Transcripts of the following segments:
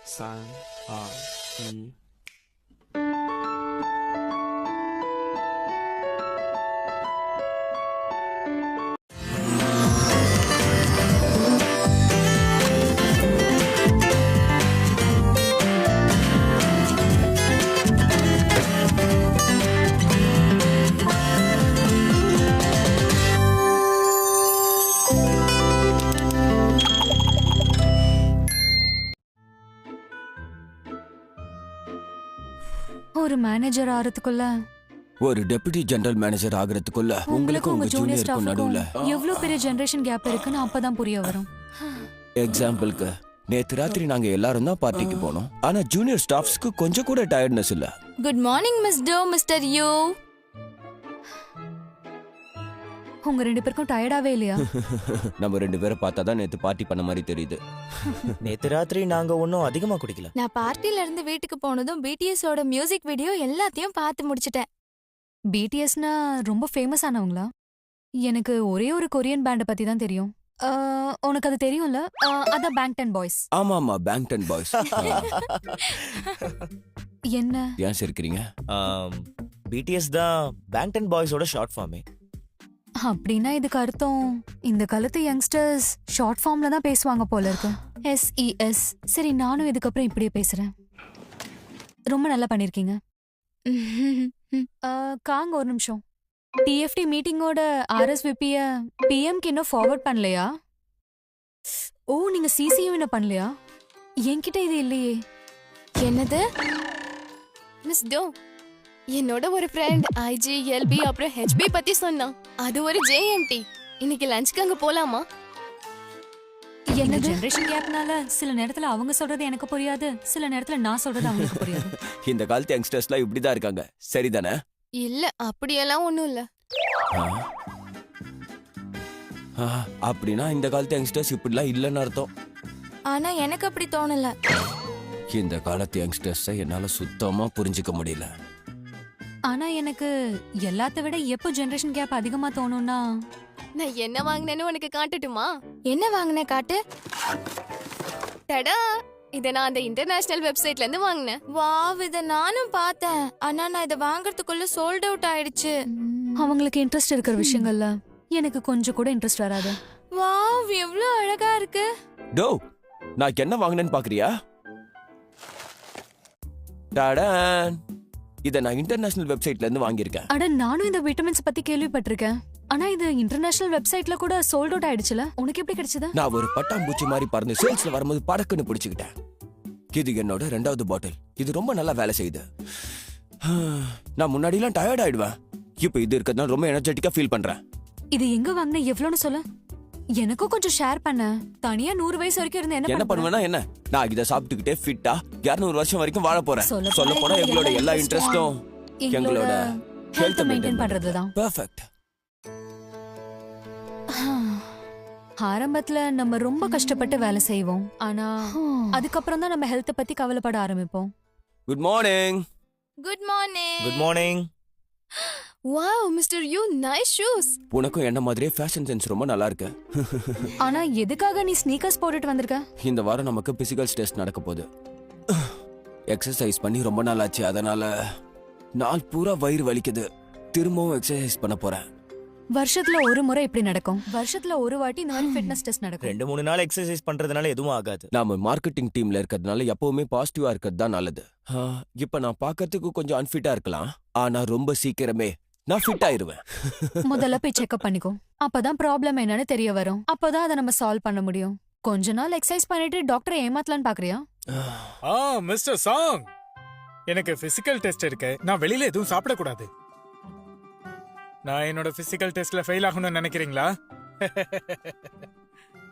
三二一。ஒரு manager ஆறதுக்குள்ள ஒரு deputy general manager ஆகிறதுக்குள்ள உங்களுக்கும் உங்க ஜூனியர் ஜூனியருக்கும் ஸ்டாஃப்க்கும் நடுவுல எவ்வளவு பெரிய ஜெனரேஷன் கேப் இருக்குன்னு அப்பதான் புரிய வரும். எக்ஸாம்பிளுக்கு நேத்து ராத்திரி நாங்க எல்லாரும் தான் பார்ட்டிக்கு போனோம். ஆனா ஜூனியர் ஸ்டாஃப்ஸ்க்கு கொஞ்சம் கூட டயர்ட்னஸ் இல்ல. Good morning miss to mister you. உங்க ரெண்டு பேருக்கும் டயர்டாவே இல்லையா? நம்ம ரெண்டு பேரை பார்த்தா தான் நேத்து பார்ட்டி பண்ண மாதிரி தெரியுது. நேத்து ராத்திரி நாங்க ஒன்னும் அதிகமா குடிக்கல. நான் பார்ட்டில இருந்து வீட்டுக்கு போனதும் பிடிஎஸ் ஓட மியூசிக் வீடியோ எல்லாத்தையும் பார்த்து முடிச்சிட்டேன். பிடிஎஸ்னா ரொம்ப ஃபேமஸ் ஆனவங்களா? எனக்கு ஒரே ஒரு கொரியன் பேண்ட பத்தி தான் தெரியும். உனக்கு அது தெரியும்ல? அதான் பேங்டன் பாய்ஸ். ஆமா ஆமா, பேங்டன் பாய்ஸ். என்ன ஏன் சிரிக்கிறீங்க? பிடிஎஸ் தான் பேங்டன் பாய்ஸோட ஷார்ட் ஃபார்மே. அப்படின்னா இதுக்கு அர்த்தம் இந்த காலத்து யங்ஸ்டர்ஸ் ஷார்ட் ஃபார்ம்ல தான் பேசுவாங்க போல இருக்கு. SES. சரி, நானும் இதுக்கப்புறம் இப்படியே பேசுறேன். ரொம்ப நல்லா பண்ணிருக்கீங்க. காங்க ஒரு நிமிஷம். TFT மீட்டிங்கோட RSVP-ய PMக்கு இன்னும் ஃபார்வர்ட் பண்ணலையா? ஓ, நீங்க CC-யும் இன்னும் பண்ணலையா? என்கிட்ட இது இல்லையே. என்னது மிஸ் டோ? என்னோட ஒரு ஃப்ரெண்ட் IGLB அப்புறம் HB பத்தி சொன்னான். அது ஒரு JMT. இன்னைக்கு லஞ்சுக்கு அங்க போலாமா? என்ன ஜெனரேஷன் கேப்னால சில நேரத்துல அவங்க சொல்றது எனக்கு புரியாது, சில நேரத்துல நான் சொல்றது அவங்களுக்கு புரியாது. இந்த காலத்து யங்ஸ்டர்ஸ்லாம் இப்படிதான் இருக்காங்க, சரிதானே? இல்ல, அப்படியெல்லாம் ஒண்ணும் இல்ல. அப்படின்னா இந்த காலத்து யங்ஸ்டர்ஸ் இப்படிலாம் இல்லைன்னு அர்த்தம். ஆனா எனக்கு அப்படி தோணல. இந்த காலத்து யங்ஸ்டர்ஸை என்னால சுத்தமா புரிஞ்சுக்க முடியல. ஆனா எனக்கு எல்லாத்த விட எப்போ ஜெனரேஷன் கேப் அதிகமா தோணும்னா, நான் என்ன வாங்கினேன்னு உனக்கு காட்டட்டுமா? என்ன வாங்கின காட்டு. டடா, இத நான் அந்த இன்டர்நேஷனல் வெப்சைட்ல இருந்து வாங்கினேன். வாவ், இத நானும் பார்த்தேன். ஆனா நான் இத வாங்குறதுக்குள்ள சோல்ட் அவுட் ஆயிடுச்சு. அவங்களுக்கு இன்ட்ரெஸ்ட் இருக்கிற விஷயங்கள்ல எனக்கு கொஞ்சம் கூட இன்ட்ரெஸ்ட் வராது. வாவ், எவ்வளவு அழகா இருக்கு. டோ, நான் என்ன வாங்கினேன்னு பாக்குறியா? டாடான், இத நான் இன்டர்நேஷனல் வெப்சைட்ல இருந்து வாங்கியிருக்கேன். அட, நானும் இந்த விட்டமின்ஸ் பத்தி கேள்விப்பட்டிருக்கேன். ஆனா இது இன்டர்நேஷனல் வெப்சைட்ல கூட சோல்ட் அவுட் ஆயிடுச்சுல. உனக்கு எப்படி கிடைச்சது? நான் ஒரு பட்டாம்பூச்சி மாதிரி பறந்து சேல்ஸ்ல வரும்போது படக்குன்னு பிடிச்சுக்கிட்டேன். இது என்னோட 2வது பாட்டில். இது ரொம்ப நல்லா வேலை செய்யுது. நான் முன்னாடிலாம் டயர்ட் ஆயிடுவேன். இப்போ இது இருக்கிறதுனால ரொம்ப எனர்ஜெட்டிக்கா ஃபீல் பண்றேன். இது எங்க வாங்கின, எவ்வளவுன்னு சொல்ல. எனக்கும் கொஞ்சம் ஷேர் பண்ண. தனியா 100 வயசு வரைக்கும் இருந்து என்ன பண்ணுவேன்னா என்ன, நான் இதை சாப்பிட்டுக்கிட்டே ஃபிட்டா 200 வருஷம் வரைக்கும் வாழ போறேன். சொல்ல போனா எங்களோட எல்லா இன்ட்ரெஸ்டும் எங்களோட ஹெல்த் மெயின்டைன் பண்றதுதான். பெர்ஃபெக்ட். ஆரம்பத்துல நம்ம ரொம்ப கஷ்டப்பட்டு வேலை செய்வோம். ஆனா அதுக்கப்புறம் தான் நம்ம ஹெல்த் பத்தி கவலைப்பட ஆரம்பிப்போம். Good morning. Good morning. Good morning. Wow mister you, nice shoes. உனக்கும் என்ன மாதிரியே ஃபேஷன் சென்ஸ் ரொம்ப நல்லா இருக்கு. ஆனா எதுக்காக நீ ஸ்னீக்கர்ஸ் போட்டுட்டு வந்திருக்க? இந்த வாரம் நமக்கு பிசிக்கல் டெஸ்ட் நடக்க போகுது. எக்ஸசைஸ் பண்ணி ரொம்ப நாள் ஆச்சு, அதனால நாள் பூரா வயிறு வலிக்குது. திரும்பவும் எக்ஸசைஸ் பண்ண போறேன். வருஷத்துல ஒரு முறை இப்படி நடக்கும். வருஷத்துல ஒரு வாட்டி இந்த மாதிரி ஃபிட்னஸ் டெஸ்ட் நடக்கும். 2-3 நாள் எக்ஸசைஸ் பண்றதுனால எதுவும் ஆகாது. நாம மார்க்கெட்டிங் டீம்ல இருக்கிறதுனால எப்பவுமே பாசிட்டிவா இருக்கிறது தான் நல்லது. இப்ப நான் பார்க்கறதுக்கு கொஞ்சம் அன்ஃபிட்டா இருக்கலாம், ஆனா ரொம்ப சீக்கிரமே நான் ஃபிட் ஆயிருவேன். முதல்ல போய் செக்அப் பண்ணிக்கோ. அப்பதான் ப்ராப்ளம் என்னன்னு தெரிய வரும். அப்பதான் அதை நம்ம சால்வ் பண்ண முடியும். கொஞ்ச நாள் எக்ஸசைஸ் பண்ணிட்டு டாக்டரை ஏமாத்தலான்னு பாக்குறியா? மிஸ்டர் சாங், எனக்கு பிசிக்கல் டெஸ்ட் இருக்கு. நான் வெளியில எதுவும் சாப்பிட கூடாது. நான் என்னோட பிசிக்கல் டெஸ்ட்ல ஃபெயில் ஆகணும்னு நினைக்கிறீங்களா?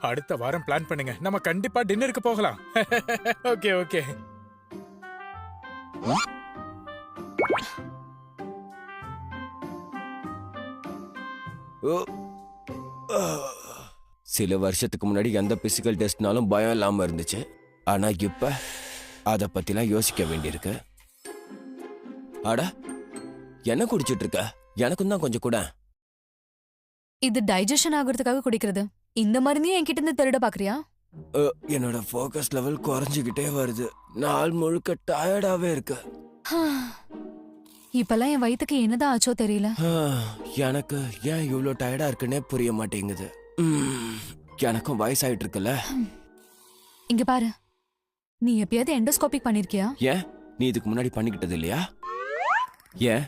அடுத்த வாரம் பிளான் பண்ணுங்க, நம்ம கண்டிப்பா டின்னருக்கு போகலாம். Okay okay. சில வருஷத்துக்கு முன்னாடி எந்த பிசிக்கல் டெஸ்ட்னாலும் பயம் இல்லாம இருந்துச்சு. ஆனா இப்ப அத பத்திலாம் யோசிக்க வேண்டியிருக்கு. அட, என்ன குடிச்சிட்டு இருக்க? எனக்கும் தான் கொஞ்சம் கூட. இது டைஜஷன் ஆகுறதுக்காக குடிக்கிறது. இந்த மருந்தையும் என்கிட்ட இருந்து திருட பாக்குறியா? என்னோட ஃபோக்கஸ் லெவல் குறைஞ்சிக்கிட்டே வருது. நாள் முழுக்க டயர்டாவே இருக்கு. இப்பெல்லாம் என் வயித்துக்கு என்னதான் ஆச்சோ தெரியல. எனக்கு ஏன் இவ்வளோ டயர்டா இருக்குன்னே புரிய மாட்டேங்குது. எனக்கும் வயசாயிட்டு இருக்குல்ல. இங்க பாரு, நீ எப்பயாவது எண்டோஸ்கோபிக் பண்ணிருக்கியா? ஏன் நீ இதுக்கு முன்னாடி பண்ணிக்கிட்டது இல்லையா? ஏன்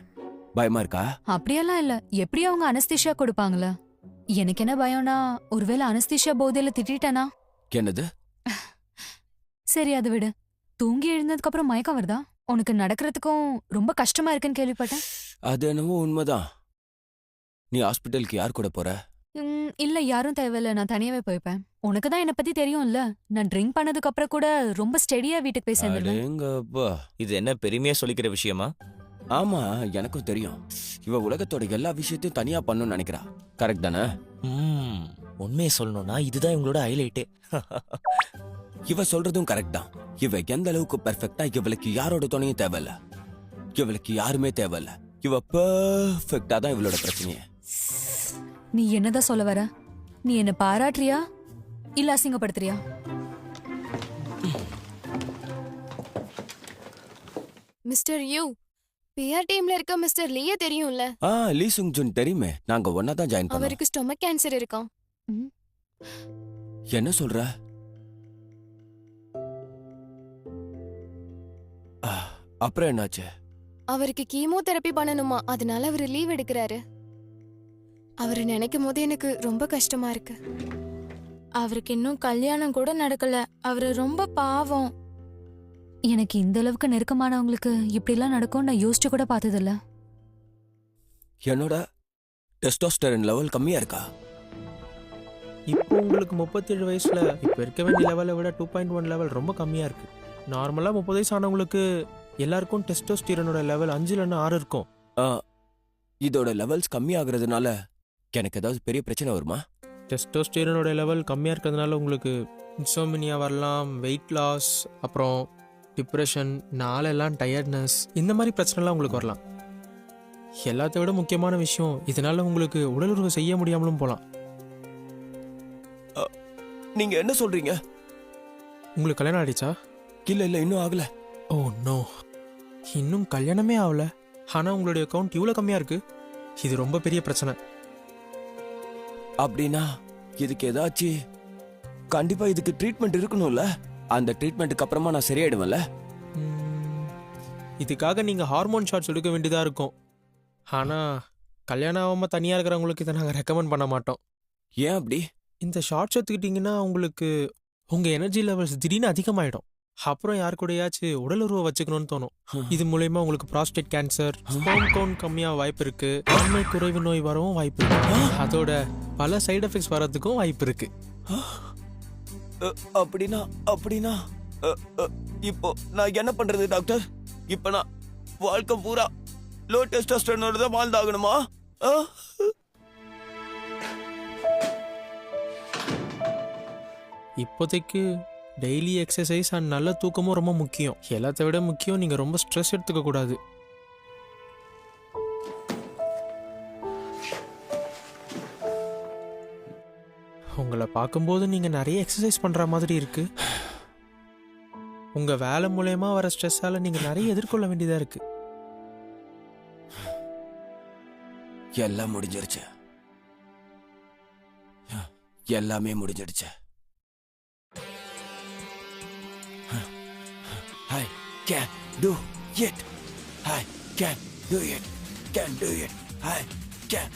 பயமா இருக்கா? அப்படியெல்லாம் இல்ல. எப்படி அவங்க அனஸ்தீஷியா கொடுப்பாங்களா? எனக்கு என்ன பயம்னா, ஒருவேளை அனஸ்தீஷியா போதையில திட்டேனா? என்னது? சரி, அதை விடு. தூங்கி எழுந்ததுக்கு அப்புறம் மயக்கம் வருதா? உனக்கு நடக்கிறதுக்கும் ரொம்ப கஷ்டமா இருக்குன்னு கேள்விப்பட்டேன். அது என்னவோ உண்மைதான். நீ ஹாஸ்பிட்டலுக்கு யார் கூட போற? இல்ல, யாரும் தேவையில்ல, நான் தனியாவே போய்ப்பேன். உனக்கு தான் என்ன பத்தி தெரியும்ல. நான் ட்ரிங்க் பண்ணதுக்கு அப்புறம் கூட ரொம்ப ஸ்டெடியா வீட்டுக்கு போய் சேர்ந்துருவேன். அடேங்கப்பா. இது என்ன பெருமையா சொல்லிக்கிற விஷயமா? ஆமா, எனக்கும் தெரியும். இவ உலகத்தோட எல்லா விஷயத்தையும் தனியா பண்ணணும்னு நினைக்கிறா. கரெக்ட் தானே? உண்மையை சொல்லணும்னா இதுதான் இவங்களோட ஹைலைட்டே. இவ சொல்றதும் கரெக்ட் தான். இவ எந்த அளவுக்கு பெர்ஃபெக்ட்டா, இவளுக்கு யாரோட துணையும் தேவையில்ல. இவளுக்கு யாருமே தேவையில்ல. இவ பெர்ஃபெக்ட்டா தான் இவளோட பிரச்சனையே. நீ என்னதான் சொல்ல வர? நீ என்ன பாராட்டுறியா இல்ல அசிங்கப்படுத்துறியா? மிஸ்டர் யூ, பிஆர் டீம்ல இருக்க மிஸ்டர் லீய தெரியும்ல? லீ சுங் ஜுன் தெரியுமே. நாங்க ஒன்னா தான் ஜாயின் பண்ணோம். அவருக்கு ஸ்டொமக் கேன்சர் இருக்காம். என்ன சொல்ற? அப்புறம் என்னாச்சு? அவருக்கு கீமோதெரபி பண்ணணுமா, அதனால அவர் லீவ் எடுக்கிறாரு. அவரை நினைக்கும் போது எனக்கு ரொம்ப கஷ்டமா இருக்கு. அவருக்கு இன்னும் கல்யாணம் கூட நடக்கல. அவரு ரொம்ப பாவம். எனக்கு இந்த அளவுக்கு நெருக்கமானவங்களுக்கு இப்படிலாம் நடக்கும் நான் யோசிச்சு கூட பார்த்ததில்ல. என்னோட டெஸ்டோஸ்டெரான் லெவல் கம்மியா இருக்கா? இப்போ உங்களுக்கு 37 வயசுல இப்போ இருக்க வேண்டிய லெவலை விட 2.1 லெவல் ரொம்ப கம்மியா இருக்கு. நார்மலா 30 வயசு ஆனவங்களுக்கு எல்லாருக்கும் டெஸ்டோஸ்டிரானோட லெவல் 5 இல்லைன்னா 6 இருக்கும். இதோட லெவல்ஸ் கம்மி ஆகுறதுனால எனக்கு ஏதாவது பெரிய பிரச்சனை வருமா? டெஸ்டோஸ்டிரானோட லெவல் கம்மியா இருக்கிறதுனால உங்களுக்கு இன்சோமினியா வரலாம், வெயிட் லாஸ், அப்புறம் டிப்ரெஷன், நாளெல்லாம் டயர்ட்னஸ், இந்த மாதிரி பிரச்சனைலாம் உங்களுக்கு வரலாம். எல்லாத்த விட முக்கியமான விஷயம், இதனால உங்களுக்கு உடலுறவு செய்ய முடியாமலும் போகலாம். நீங்க என்ன சொல்றீங்க? உங்களுக்கு கல்யாணம் ஆயிடுச்சா? இல்ல இன்னும் ஆகல. ஓ நோ, இன்னும் கல்யாணமே ஆகல. ஆனா உங்களுடைய அக்கௌண்ட் இவ்வளவு கம்மியா இருக்கு. இது ரொம்ப பெரிய பிரச்சனை. அப்படின்னா இதுக்கு ஏதாச்சும் கண்டிப்பா இதுக்கு ட்ரீட்மெண்ட் இருக்கணும்ல. அந்த ட்ரீட்மெண்ட்டுக்கு அப்புறமா நான் சரியாயிடுவேன்ல? இதுக்காக நீங்க ஹார்மோன் ஷாட்ஸ் எடுக்க வேண்டியதா இருக்கும். ஆனா கல்யாணம் ஆகாம தனியா இருக்கிறவங்களுக்கு இதை நாங்க ரெக்கமெண்ட் பண்ண மாட்டோம். ஏன் அப்படி? இந்த ஷார்ட்ஸ் எடுத்துக்கிட்டீங்கன்னா உங்களுக்கு உங்க எனர்ஜி லெவல்ஸ் திடீர்னு அதிகமாயிடும். அப்புறம் யாரு கூடயாச்சும் உடலுறவை வச்சுக்கணும்னு தோணும். இது மூலயமா உங்களுக்கு ப்ராஸ்டேட் கேன்சர், ஸ்பெர்ம் கவுண்ட் கம்மியாக வாய்ப்பு இருக்கு, ஆண்மை குறைவு நோய் வரவும் வாய்ப்பு இருக்கு. அதோட பல சைடு எஃபெக்ட்ஸ் வர்றதுக்கும் வாய்ப்பு இருக்கு. அப்படின்னா இப்போ நான் என்ன பண்றது டாக்டர்? இப்போ நான் வாழ்க்கை பூரா லோ டெஸ்டோஸ்டெரானோட தான் வாழ்ந்தாகணுமா? இப்போதைக்கு டெய்லி எக்ஸசைஸ் அண்ட் நல்ல தூக்கமும் ரொம்ப முக்கியம். எல்லாத்த விட முக்கியம், நீங்க ரொம்ப ஸ்ட்ரெஸ் எடுத்துக்க கூடாது. உங்களை பார்க்கும்போது நீங்க நிறைய எக்ஸசைஸ் பண்ற மாதிரி இருக்கு. உங்க வேலை மூலயமா வர ஸ்ட்ரெஸ்ஸால நீங்க நிறைய எதிர்கொள்ள வேண்டியதா இருக்கு. எல்லாம் முடிஞ்சிருச்சு. எல்லாமே முடிஞ்சிடுச்சு. I can do it. I can do it. Can do it. I can.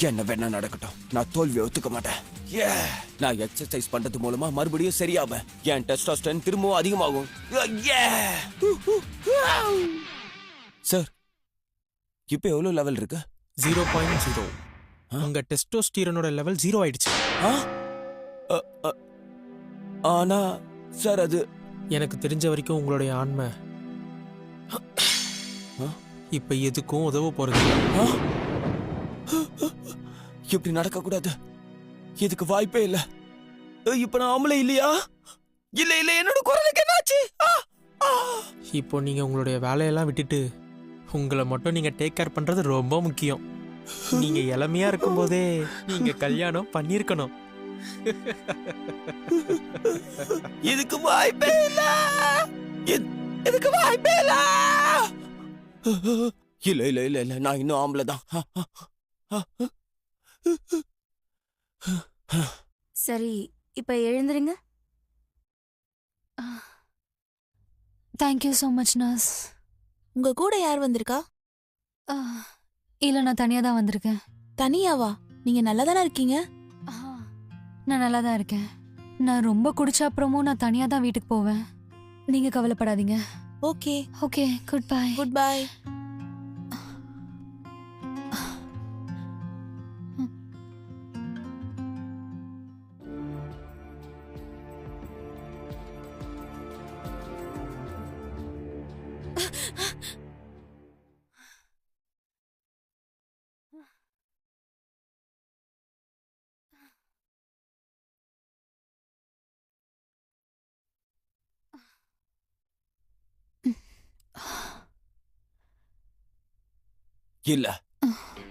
என்ன வேணா நடக்கட்டும், நான் தோல்வி ஒத்துக்க மாட்டேன். நான் எக்ஸசைஸ் பண்றது மூலமா மறுபடியும் சரியாம என் டெஸ்டோஸ்டெரான் திரும்பவும் அதிகமாகும். சார், இப்போ எவ்வளவு லெவல் இருக்கு? 0.0. உங்க டெஸ்டோஸ்டிரானோட லெவல் 0 ஆயிடுச்சு. ஆனா சார், அது எனக்கு தெரிஞ்ச வரைக்கும் உங்களுடைய ஆன்மை இப்ப எதுக்கும் உதவ போறது. இப்படி நடக்க கூடாது. இதுக்கு வாய்ப்பே இல்ல. இப்ப நான் ஆம்பளை இல்லையா? இல்ல இல்ல என்னோட குரலுக்கு என்னாச்சு? இப்போ நீங்க உங்களுடைய வேலையெல்லாம் விட்டுட்டு உங்களை மட்டும் நீங்க டேக் கேர் பண்றது ரொம்ப முக்கியம். நீங்க இளமையா இருக்கும்போதே நீங்க கல்யாணம் பண்ணியிருக்கணும். இதுக்கு வாய்ப்பே இல்ல. இதுக்கு வாய்ப்பே இல்ல. இல்ல இல்ல இல்ல இல்ல நான் இன்னும் ஆம்பளை தான். சரி, இப்ப எழுந்துருங்க. Thank you so much nurse. உங்க கூட யார் வந்திருக்கா? இல்லை, நான் தனியாக தான் வந்திருக்கேன். தனியாவா? நீங்க நல்லா தானே இருக்கீங்க? நான் நல்லா தான் இருக்கேன். நான் ரொம்ப குடிச்ச அப்புறமும் நான் தனியாக தான் வீட்டுக்கு போவேன். நீங்கள் கவலைப்படாதீங்க. Okay, okay, good bye. Good bye. இல்ல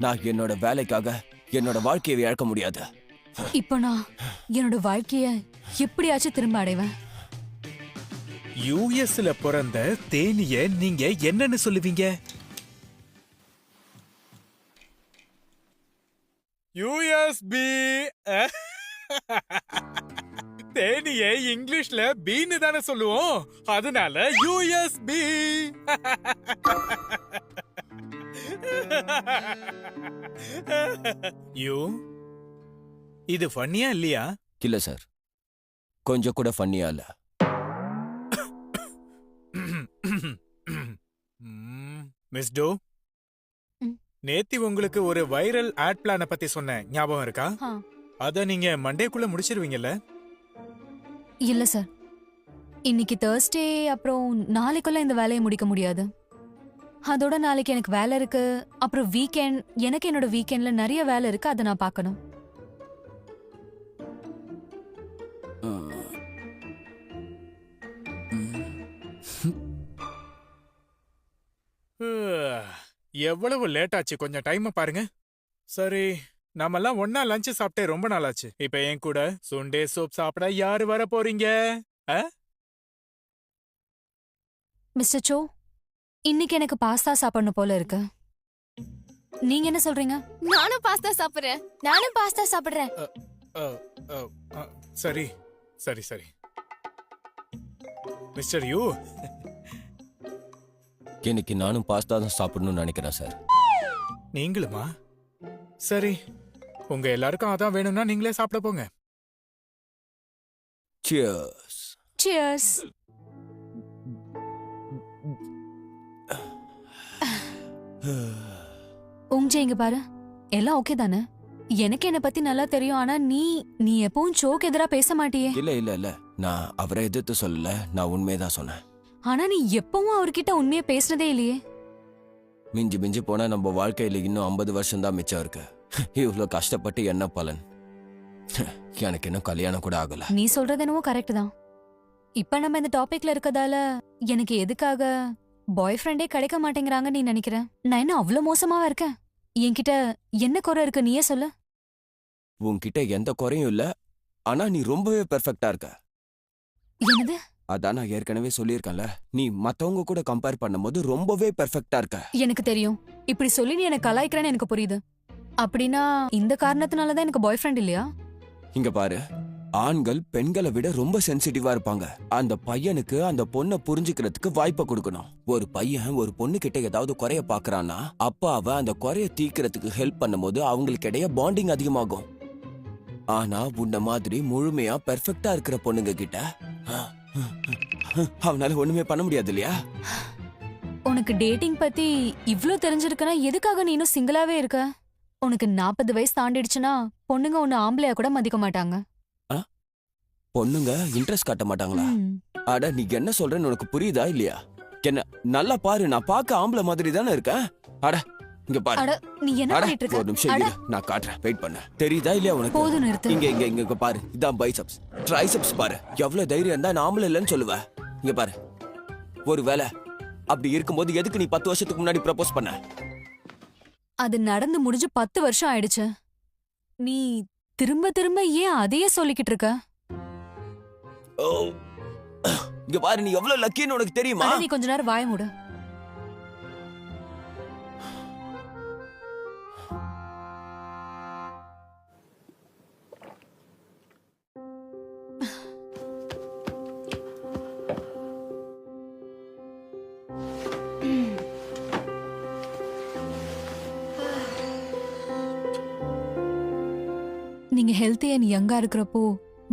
நான் என்னோட வேலைக்காக என்னோட வாழ்க்கையை இழக்க முடியாது. இப்போ நான் என்னோட வாழ்க்கைய எப்படியாச்சும் திரும்ப அடைவேன். யூஎஸ்ல பிறந்த தேனிய நீங்க என்னன்னு சொல்லுவீங்க? யூஎஸ்பி. தேனிய இங்கிலீஷ்ல பீன்னு தானே சொல்லுவோம், அதனால யூஎஸ்பி. யூ, இது ஃபன்னியா இல்லையா? இல்ல சார், கொஞ்சம் கூட ஃபன்னியா இல்ல. மிஸ் டோ, நேத்தி உங்களுக்கு ஒரு வைரல் ஆட் பிளான பத்தி சொன்னேன், ஞாபகம் இருக்கா? அத நீங்க மண்டேக்குள்ள முடிச்சிருவீங்கல்ல? இல்லை சார், இன்னைக்கு Thursday, அப்புறம் நாளைக்குள்ள இந்த வேலையை முடிக்க முடியாது. அதோட நாளைக்கு எனக்கு வேலை இருக்கு. அப்புறம் வீக்கெண்ட், எனக்கு என்னோட வீக்கெண்ட்ல நிறைய வேலை இருக்கு, அதை நான் பார்க்கணும். எவ்வளவு லேட் ஆச்சு, கொஞ்சம் டைம் பாருங்க. சரி, நாமெல்லாம் ஒன்னா லஞ்ச் சாப்பிட்டே ரொம்ப நாள் ஆச்சு. இப்ப என் கூட சுண்டே சூப் சாப்பிட யாரு வர போறீங்க? மிஸ்டர் சோ, இன்னைக்கு எனக்கு பாஸ்தா சாப்பிடணும் போல இருக்கு. நீங்க என்ன சொல்றீங்க? நானும் பாஸ்தா சாப்பிடுறேன். நானும் பாஸ்தா சாப்பிடுறேன். சரி சரி சரி. மிஸ்டர் யூ, இன்னைக்கு நானும் பாஸ்தா தான் சாப்பிடணும்னு நினைக்கிறேன் சார். நீங்களுமா? சரி, உங்க எல்லாருக்கும் அதான் வேணும்னா நீங்களே சாப்பிட போங்க. Cheers. Cheers. உங்க இங்க பாரு, எல்லாம் ஓகே தானே? எனக்கு என்ன பத்தி நல்லா தெரியும். ஆனா நீ எப்பவும் சோக்கு எதிரா பேச மாட்டியே. இல்ல இல்ல இல்ல, நான் அவரை எதிர்த்து சொல்லல, நான் உண்மையதான் சொன்னேன். ஆனா நீ எப்பவும் அவர்கிட்ட உண்மையை பேசினதே இல்லையே. மிஞ்சி மிஞ்சி போனா நம்ம வாழ்க்கையில இன்னும் 50 வருஷம் தான் மிச்சம் இருக்கு. இவ்வளவு கஷ்டப்பட்டு என்ன பலன்? எனக்கு இன்னும் கல்யாணம் கூட ஆகல. நீ சொல்றது என்னவோ கரெக்ட் தான். இப்ப நம்ம இந்த டாபிக்ல இருக்கதால எனக்கு எதுக்காக பாய் ஃப்ரெண்டே கிடைக்க மாட்டேங்கிறாங்க நீ நினைக்கிற? நான் என்ன அவ்வளவு மோசமாவா இருக்கேன்? என்கிட்ட என்ன குறை இருக்கு நீயே சொல்லு. உன்கிட்ட எந்த குறையும் இல்ல, ஆனா நீ ரொம்பவே பெர்ஃபெக்ட்டா இருக்க. என்னது? அதான் நான் ஏற்கனவே சொல்லியிருக்கேன்ல, நீ மத்தவங்க கூட கம்பேர் பண்ணும்போது ரொம்பவே பெர்ஃபெக்ட்டா இருக்க. எனக்கு தெரியும். இப்படி சொல்லி நீ எனக்கு கலாய்க்கிறேன்னு எனக்கு புரியுது. அப்படின்னா இந்த காரணத்தினாலதான் எனக்கு பாய் ஃப்ரெண்ட் இல்லையா? இங்க பாரு, ஆண்கள் பெண்களை விட ரொம்ப சென்சிட்டிவா இருப்பாங்க. அந்த பையனுக்கு அந்த பொண்ணை புரிஞ்சுக்கிறதுக்கு வாய்ப்பை கொடுக்கணும். ஒரு பையன் ஒரு பொண்ணு கிட்ட ஏதாவது குறைய பாக்குறான்னா அப்ப அவ அந்த குறைய தீக்கிறதுக்கு ஹெல்ப் பண்ணும்போது அவங்களுக்கு இடையே பாண்டிங் அதிகமாகும். ஆனா உன்ன மாதிரி முழுமையா பெர்ஃபெக்ட்டா இருக்கிற பொண்ணுங்க கிட்ட அவனால ஒண்ணுமே பண்ண முடியாது இல்லையா? உனக்கு டேட்டிங் பத்தி இவ்ளோ தெரிஞ்சிருக்கனா எதுக்காக நீ இன்னும் சிங்கிளாவே இருக்க? உனக்கு 40 வயசு தாண்டிடுச்சுன்னா பொண்ணுங்க உன்னை ஆம்பளையா கூட மதிக்க மாட்டாங்க. பொண்ணுங்க இன்ட்ரெஸ்ட் காட்ட மாட்டாங்களா? அட நீ என்ன சொல்றன்னு உனக்கு புரியுதா இல்லையா? என்ன நல்லா பாரு, நான் பார்க்க ஆம்பளை மாதிரி தானே இருக்கேன். அட இங்க பாரு. அட நீ என்ன அட, பண்ணிட்டு ஒரு நிமிஷம் இருக்க? இரு, நான் காட்டுறேன். வெயிட் பண்ணு. தெரியுதா இல்லையா உனக்கு? போதும் நிறுத்து. இங்க இங்க இங்க பாரு. இதான் பைசப்ஸ். ட்ரைசெப்ஸ் பாரு. எவ்வளவு தைரியம் இருந்தா நாமள இல்லைன்னு சொல்லுவ. இங்க பாரு. ஒருவேளை அப்படி இருக்கும்போது எதுக்கு நீ 10 வருஷத்துக்கு முன்னாடி ப்ரப்போஸ் பண்ண? அது நடந்து முடிஞ்சு 10 வருஷம் ஆயிடுச்சு. நீ திரும்ப திரும்ப ஏன் அதையே சொல்லிக்கிட்டு இருக்க? ஓ, இங்க பாரு, நீ எவ்வளவு லக்கின்னு உனக்கு தெரியுமா? அட, நீ கொஞ்ச நேரம் வாய மூடு. நீங்க ஹெல்த்தி அண்ட் யங்கா இருக்கிறப்போ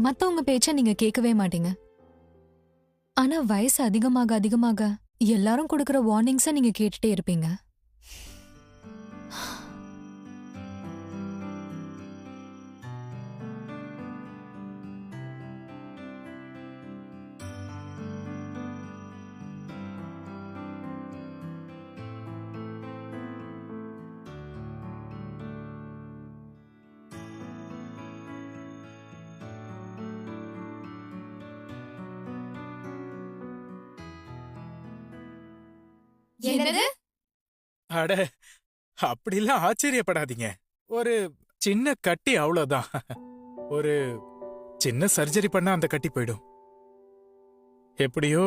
மத்தவங்க பேச்ச நீங்க கேட்கவே மாட்டீங்க. ஆனா வயசு அதிகமாக அதிகமாக எல்லாரும் கொடுக்கிற வார்னிங்ஸ நீங்க கேட்டுட்டே இருப்பீங்க. என்னது? அட, அப்படிலாம் ஆச்சரியப்படாதீங்க. ஒரு சின்ன கட்டி அவ்வளவுதான். ஒரு சின்ன சர்ஜரி பண்ணா அந்த கட்டி போயிடும். எப்படியோ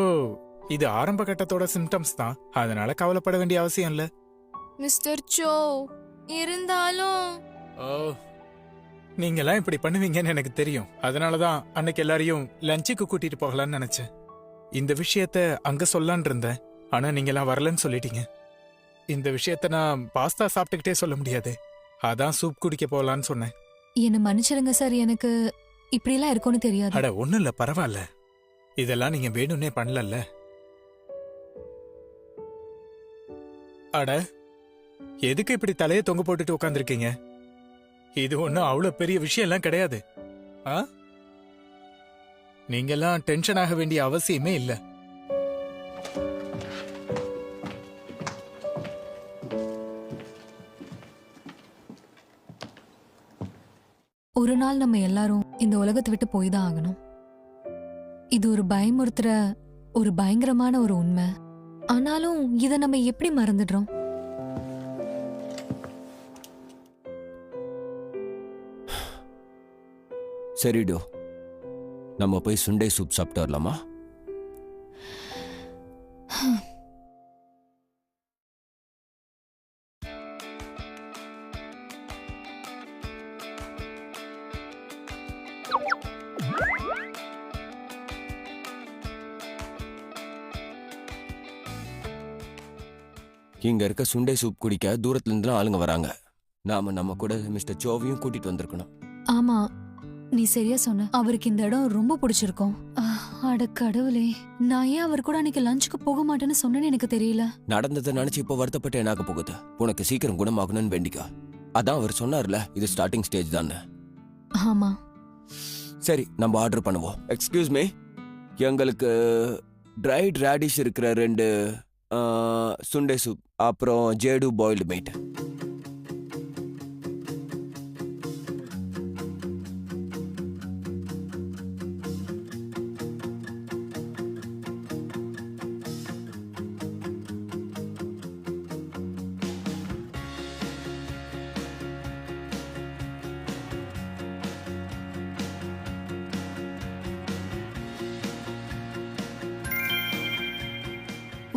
இது ஆரம்ப கட்டத்தோட சிம்டம்ஸ் தான். அதனால கவலைப்பட வேண்டிய அவசியம் இல்ல. மிஸ்டர் சோ, இருந்தாலும் ஓ, நீங்கெல்லாம் இப்படி பண்ணுவீங்கன்னு எனக்கு தெரியும். அதனாலதான் அன்னைக்கு எல்லாரையும் லஞ்சுக்கு கூட்டிட்டு போகலான்னு நினைச்சேன். இந்த விஷயத்த அங்க சொல்லலான் இருந்தேன். ஆனா நீங்கெல்லாம் வரலன்னு சொல்லிட்டீங்க. இந்த விஷயத்த நான் பாஸ்தா சாப்பிட்டுக்கிட்டே சொல்ல முடியாது. அதான் சூப் குடிக்க போகலான்னு சொன்னேன். என்ன மன்னிச்சிருங்க சார், எனக்கு இப்படிலாம் இருக்கும்னு தெரியாது. அட, ஒண்ணும் இல்ல, பரவாயில்ல. இதெல்லாம் நீங்க வேணும்னே பண்ணலல்ல. அட, எதுக்கு இப்படி தலையை தொங்க போட்டுட்டு உட்காந்துருக்கீங்க? இது ஒண்ணும் அவ்வளவு பெரிய விஷயம் எல்லாம் கிடையாது. ஆ, நீங்கெல்லாம் டென்ஷன் ஆக வேண்டிய அவசியமே இல்ல. ஒரு நாள் நம்ம எல்லாரும் இந்த உலகத்தை விட்டு போய் தான் ஆகணும். இது ஒரு பயமுறுத்துற ஒரு பயங்கரமான ஒரு உண்மை. ஆனாலும் இத நம்ம எப்படி மறந்துடுறோம்? சரிடோ, நம்ம போய் சுண்டை சூப் சாப்பிட்டு வரலாமா? இங்க இருக்க சுண்டை சூப் குடிக்க தூரத்துல இருந்து ஆளுங்க வராங்க. நாம நம்ம கூட மிஸ்டர் சோவையும் கூட்டிட்டு வந்திருக்கணும். ஆமா, நீ சரியா சொன்ன. அவருக்கு இந்த இடம் ரொம்ப பிடிச்சிருக்கும். அட கடவுளே, நான் ஏன் அவர் கூட அன்னைக்கு லஞ்சுக்கு போக மாட்டேன்னு சொன்னேன்னு எனக்கு தெரியல. நடந்ததை நினைச்சு இப்போ வருத்தப்பட்டு என்னாக போகுது. உனக்கு சீக்கிரம் குணமாகணும்னு வேண்டிக்கா. அதான் அவர் சொன்னார்ல, இது ஸ்டார்டிங் ஸ்டேஜ் தானே. ஆமா. சரி, நம்ம ஆர்டர் பண்ணுவோம். எக்ஸ்கியூஸ் மீ, எங்களுக்கு ட்ரைட் ரேடிஷ் இருக்கிற 2 சுண்டை சூப், அப்புறம் ஜேடு பாயில்டு மீட்.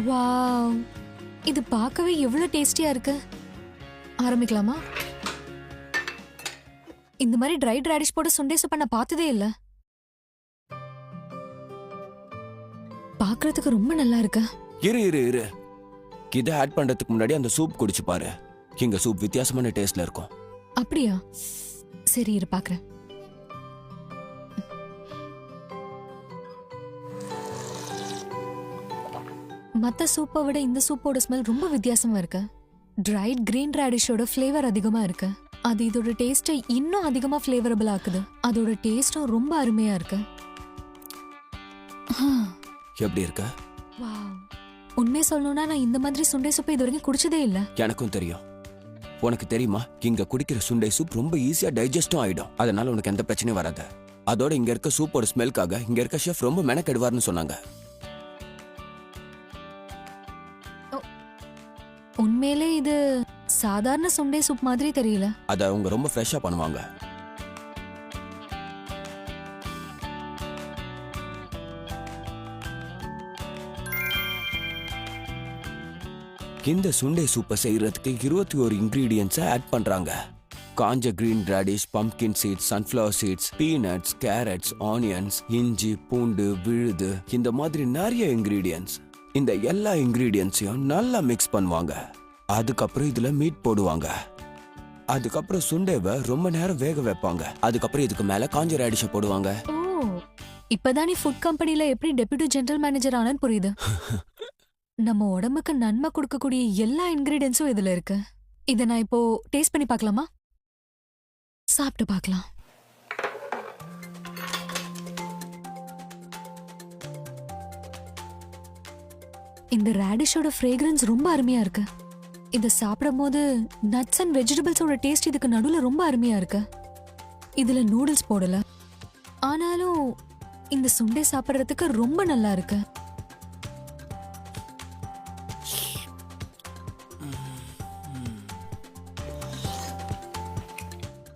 வாவ், இது பார்க்கவே எவ்வளவு டேஸ்டியா இருக்கு. ஆரம்பிக்கலாமா? இந்த மாதிரி ட்ரைட் ரேடிஷ் போட்டு சுண்டை சூப் நான் பார்த்ததே இல்ல. பார்க்கிறதுக்கு ரொம்ப நல்லா இருக்கு. இரு இரு இரு, இதை ஆட் பண்றதுக்கு முன்னாடி அந்த சூப் குடிச்சு பாரு. இங்க சூப் வித்தியாசமான டேஸ்ட்ல இருக்கும். அப்படியா? சரி, இரு பார்க்கறேன். மத்த சூப்பை விட இந்த சூப்போட ஸ்மெல் ரொம்ப வித்தியாசமா இருக்கு. ட்ரைட் கிரீன் ரேடிஷோட ஃப்ளேவர் அதிகமா இருக்கு. அது இதோட டேஸ்ட்டை இன்னும் அதிகமா ஃப்ளேவரபிள் ஆக்குது. அதோட டேஸ்டும் ரொம்ப அருமையா இருக்கு. எப்படி இருக்க? வாவ், உண்மையை சொல்லணும்னா நான் இந்த மாதிரி சுண்டை சூப்பை இது வரைக்கும் குடிச்சதே இல்ல. எனக்கும் தெரியும். உனக்கு தெரியுமா, இங்க குடிக்கிற சுண்டை சூப் ரொம்ப ஈஸியா டைஜஸ்டும் ஆயிடும். அதனால உனக்கு எந்த பிரச்சனையும் வராது. அதோட இங்க இருக்க சூப்போட ஸ்மெல்காக இங்க இருக்க ஷெஃப் ரொம்ப மெனக்கெடுவார்னு சொன்னாங்க. உண்மையிலே இது சாதாரண சுண்டை சூப் மாதிரி தெரியல. அத அவங்க ரொம்ப ஃப்ரெஷ்ஷா பண்ணுவாங்க. இந்த சுண்டை சூப்பை செய்யறதுக்கு 21 இன்கிரீடியன்ஸை ஆட் பண்றாங்க. காஞ்ச green radish, pumpkin seeds, sunflower seeds, peanuts, carrots, onions, இஞ்சி, பூண்டு, விழுது, இந்த மாதிரி நிறைய இன்கிரீடியன்ஸ். இந்த எல்லா இன்கிரீடியன்ஸையும் நல்லா மிக்ஸ் பண்ணுவாங்க. அதுக்கப்புறம் இதுல மீட் போடுவாங்க. அதுக்கப்புறம் சுண்டைவை ரொம்ப நேரம் வேக வைப்பாங்க. அதுக்கப்புறம் இதுக்கு மேல காஞ்ச ராடிஷை போடுவாங்க. ஓ, இப்பதான் நீ ஃபுட் கம்பெனில எப்படி டெப்யூட்டி ஜெனரல் மேனேஜர் ஆனன்னு புரியுது. நம்ம உடம்புக்கு நன்மை கொடுக்கக்கூடிய எல்லா இன்கிரீடியன்ஸும் இதுல இருக்கு. இத நான் இப்போ டேஸ்ட் பண்ணி பார்க்கலாமா? சாப்பிட்டு பார்க்கலாம். இந்த ரேடிஷோட ஃப்ரேக்ரன்ஸ் ரொம்ப அருமையா இருக்கு. இத சாப்பிடும் போது நட்ஸ் அண்ட் வெஜிடபிள்ஸோட டேஸ்ட் இதுக்கு நடுவுல ரொம்ப அருமையா இருக்கு. இதுல நூடுல்ஸ் போடல, ஆனாலும் இந்த சுண்டை சாப்பிடுறதுக்கு ரொம்ப நல்லா இருக்கு.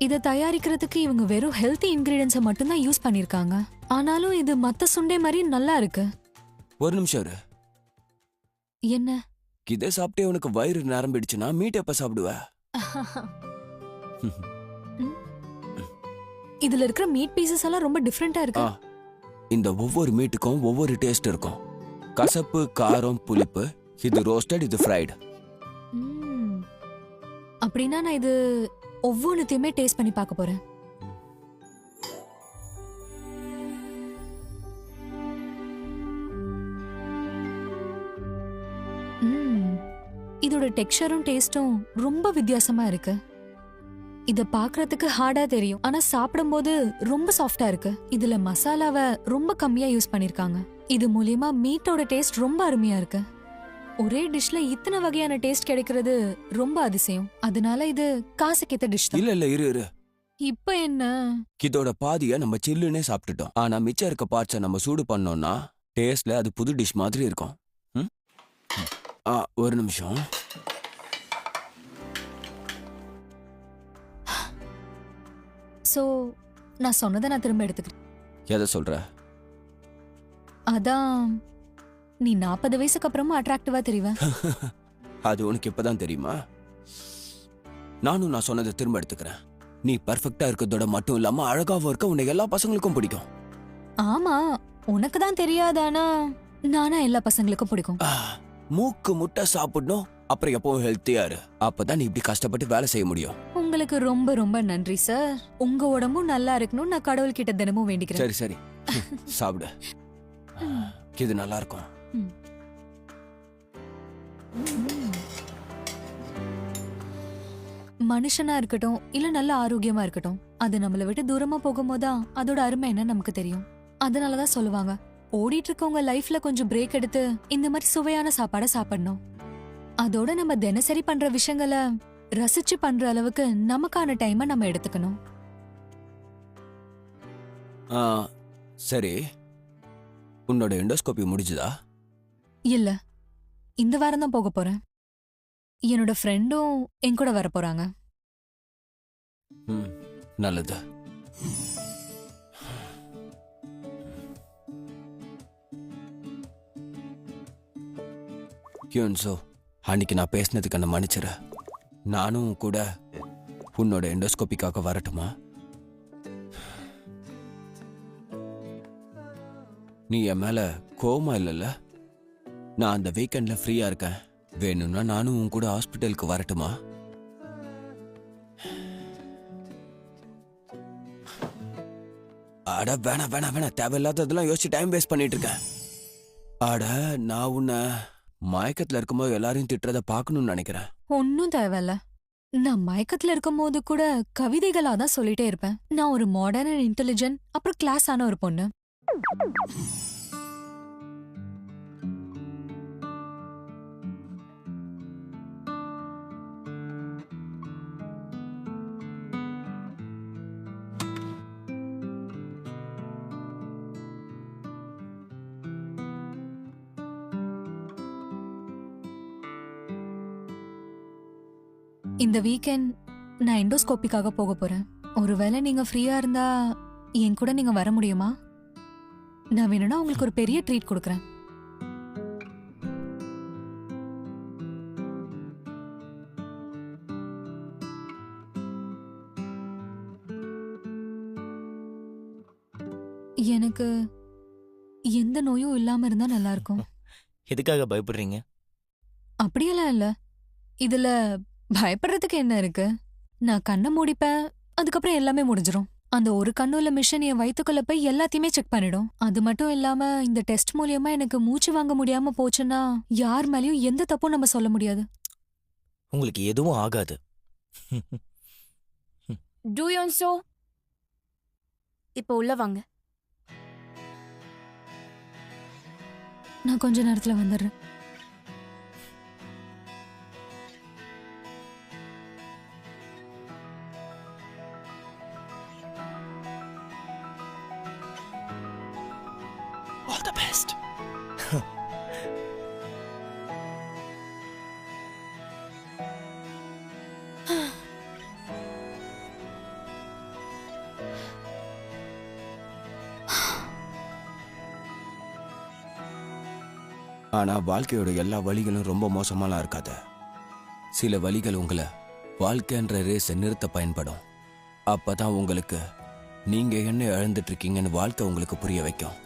இதை தயாரிக்கிறதுக்கு இவங்க வெறும் ஹெல்த்தி இன்கிரீடியன்ஸை மட்டும்தான் யூஸ் பண்ணிருக்காங்க. ஆனாலும் இது மத்த சுண்டை மாதிரி நல்லா இருக்கு. ஒரு நிமிஷம் இரு. என்ன? இதை சாப்பிட்டே உனக்கு வயிறு நிரம்பிடுச்சுன்னா மீட் எப்ப சாப்பிடுவ? இதுல இருக்கிற மீட் பீசஸ் எல்லாம் ரொம்ப டிஃபரெண்டா இருக்கு. இந்த ஒவ்வொரு மீட்டுக்கும் ஒவ்வொரு டேஸ்ட் இருக்கும். கசப்பு, காரம், புளிப்பு. இது ரோஸ்டட், இது ஃப்ரைடு. அப்படின்னா நான் இது ஒவ்வொன்றுத்தையுமே டேஸ்ட் பண்ணி பார்க்க போறேன். இதோட டெக்ஸ்சரும் டேஸ்டும் ரொம்ப வித்தியாசமா இருக்கு. இத பாக்குறதுக்கு ஹார்டா தெரியும், ஆனா சாப்பிடும்போது ரொம்ப சாஃப்டா இருக்கு. இதுல மசாலாவை ரொம்ப கம்மியா யூஸ் பண்ணிருக்காங்க. இது மூலியமா மீட்டோட டேஸ்ட் ரொம்ப அருமையா இருக்கு. ஒரே டிஷ்ல இத்தனை வகையான டேஸ்ட் கிடைக்கிறது ரொம்ப அதிசயம். அதனால இது காசுக்கேத்த டிஷ் தான். இல்ல இல்ல இரு இரு. இப்ப என்ன? இதோட பாதிய நம்ம சில்லுனே சாப்பிட்டுட்டோம். ஆனா மிச்சம் இருக்க பார்ட்ஸை நம்ம சூடு பண்ணோம்னா டேஸ்ட்ல அது புது டிஷ் மாதிரி இருக்கும். ஒரு நிமிஷம். சோ நான் சொன்னதை நான் திரும்ப எடுத்துக்கிறேன். எதை சொல்ற? அதான் நீ 40 வயசுக்கு அப்புறமா அட்ராக்டிவா தெரிவ. அது உனக்கு இப்பதான் தெரியுமா? நான் சொன்னதை திரும்ப எடுத்துக்கிறேன். நீ பர்ஃபெக்டா இருக்கிறதோட மட்டும் இல்லாம அழகாவும் இருக்க. உன்னை எல்லா பசங்களுக்கும் பிடிக்கும். ஆமா, உனக்கு தான் தெரியாதானா நானா எல்லா பசங்களுக்கும் பிடிக்கும். மூக்கு முட்டை சாப்பிடணும், அப்புறம் எப்பவும் ஹெல்த்தியா இரு. அப்பதான் நீ இப்படி கஷ்டப்பட்டு வேலை செய்ய முடியும். உங்களுக்கு ரொம்ப ரொம்ப நன்றி சார். உங்க உடம்பும் நல்லா இருக்கணும் நான் கடவுள்கிட்ட தினமும் வேண்டிக்கிறேன். சரி சரி சாப்பிடு. இது நல்லா இருக்கும். மனுஷனா இருக்கட்டும் இல்ல நல்ல ஆரோக்கியமா இருக்கட்டும், அது நம்மளை விட்டு தூரமா போகும்போதுதான் அதோட அருமை என்ன நமக்கு தெரியும். அதனாலதான் சொல்லுவாங்க, ஓடிட்டு இருக்கவங்க லைஃப்ல கொஞ்சம் பிரேக் எடுத்து இந்த மாதிரி சுவையான சாப்பாடை சாப்பிடணும். அதோட நம்ம தினசரி பண்ற விஷயங்களை ரசிச்சு பண்ற அளவுக்கு நமக்கான டைமை நம்ம எடுத்துக்கணும். சரி, உன்னோட எண்டோஸ்கோபி முடிஞ்சுதா? இல்ல, இந்த வாரம் தான் போக போறேன். என்னோட ஃப்ரெண்டும் என் கூட வர போறாங்க. நல்லது. யூன்சோ, அன்னைக்கு நான் பேசினதுக்கு என்ன மன்னிச்சிட. நானும் கூட உன்னோட எண்டோஸ்கோபிக்காக வரட்டுமா? நீ என் மேல கோவமா இல்லைல்ல? நான் அந்த வீக்கெண்ட்ல ஃப்ரீயா இருக்கேன். வேணும்னா நானும் உன் கூட ஹாஸ்பிட்டலுக்கு வரட்டுமா? அட வேணாம் வேணாம் வேணாம், தேவையில்லாததெல்லாம் யோசிச்சு டைம் வேஸ்ட் பண்ணிட்டு இருக்கேன். அட, நான் உன்னை மயக்கத்துல இருக்கும்போது எல்லாரையும் திட்டுறத பார்க்கணும்னு நினைக்கிறேன். ஒன்னும் தேவையில்ல. நான் மயக்கத்துல இருக்கும் போது கூட கவிதைகளா தான் சொல்லிட்டே இருப்பேன். நான் ஒரு மாடர்ன் அண்ட் இன்டெலிஜென்ட் அப்புறம் கிளாஸ் ஆன ஒரு பொண்ணு. இந்த வீக்கெண்ட் நான் எண்டோஸ்கோப்பிக்காக போக போறேன். ஒருவேளை நீங்க ஃப்ரீயா இருந்தா என் கூட நீங்க வர முடியுமா? நான் வேணும்னா உங்களுக்கு ஒரு பெரிய ட்ரீட் கொடுக்குறேன். எனக்கு எந்த நோயும் இல்லாம இருந்தா நல்லா இருக்கும். எதுக்காக பயப்படுறீங்க? அப்படியெல்லாம் இல்ல. இதுல பயப்படுறதுக்கு என்ன இருக்கு? நான் கண்ணை மூடிப்பேன், அதுக்கப்புறம் எல்லாமே முடிஞ்சிரும். அந்த ஒரு கண்ணுல மிஷின் என் வயித்துக்குள்ள போய் எல்லாத்தையுமே செக் பண்ணிடும். அது மட்டும் இல்லாம இந்த டெஸ்ட் மூலியமா எனக்கு மூச்சு வாங்க முடியாம போச்சுன்னா யார் மேலயும் எந்த தப்பும் நம்ம சொல்ல முடியாது. உங்களுக்கு எதுவும் ஆகாது. Do you so? இப்போ உள்ள வாங்க. நான் கொஞ்ச நேரத்துல வந்துடுறேன். All the best. ஆனா வாழ்க்கையோட எல்லா வழிகளும் ரொம்ப மோசமாலாம் இருக்காது. சில வழிகள் உங்களை வாழ்க்கைன்ற ரேஸை நிறுத்த பயன்படும். அப்பதான் உங்களுக்கு நீங்க என்ன இழந்துட்டு இருக்கீங்கன்னு வாழ்க்கை உங்களுக்கு புரிய வைக்கும்.